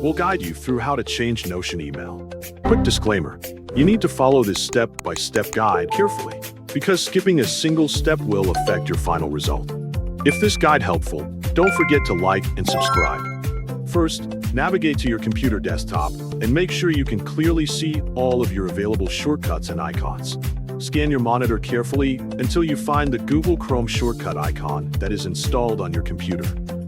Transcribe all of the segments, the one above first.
we'll guide you through how to change Notion email. Quick disclaimer, you need to follow this step-by-step guide carefully, because skipping a single step will affect your final result. If this guide helpful, don't forget to like and subscribe. First, navigate to your computer desktop and make sure you can clearly see all of your available shortcuts and icons. Scan your monitor carefully until you find the Google Chrome shortcut icon that is installed on your computer.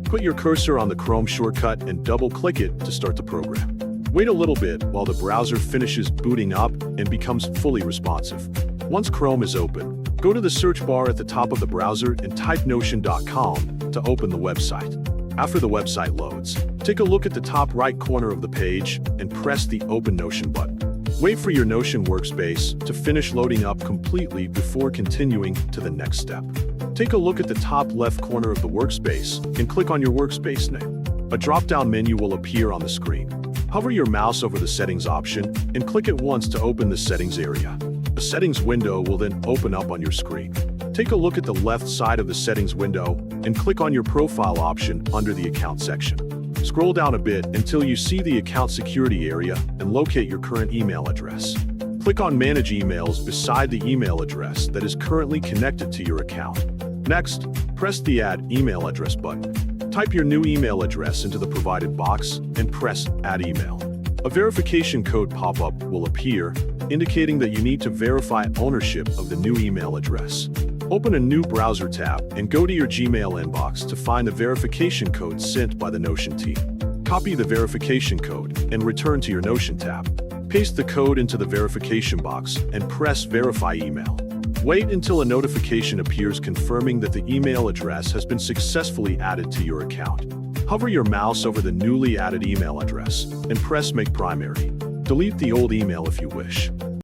Put your cursor on the Chrome shortcut and double-click it to start the program. Wait a little bit while the browser finishes booting up and becomes fully responsive. Once Chrome is open, go to the search bar at the top of the browser and type notion.com to open the website. After the website loads, take a look at the top right corner of the page and press the Open Notion button. Wait for your Notion workspace to finish loading up completely before continuing to the next step. Take a look at the top left corner of the workspace and click on your workspace name. A drop-down menu will appear on the screen. Hover your mouse over the Settings option and click it once to open the Settings area. A Settings window will then open up on your screen. Take a look at the left side of the Settings window and click on your Profile option under the Account section. Scroll down a bit until you see the Account Security area and locate your current email address. Click on Manage Emails beside the email address that is currently connected to your account. Next, press the Add Email Address button. Type your new email address into the provided box and press Add Email. A verification code pop-up will appear, indicating that you need to verify ownership of the new email address. Open a new browser tab and go to your Gmail inbox to find the verification code sent by the Notion team. Copy the verification code and return to your Notion tab. Paste the code into the verification box and press Verify Email. Wait until a notification appears confirming that the email address has been successfully added to your account. Hover your mouse over the newly added email address and press Make Primary. Delete the old email if you wish.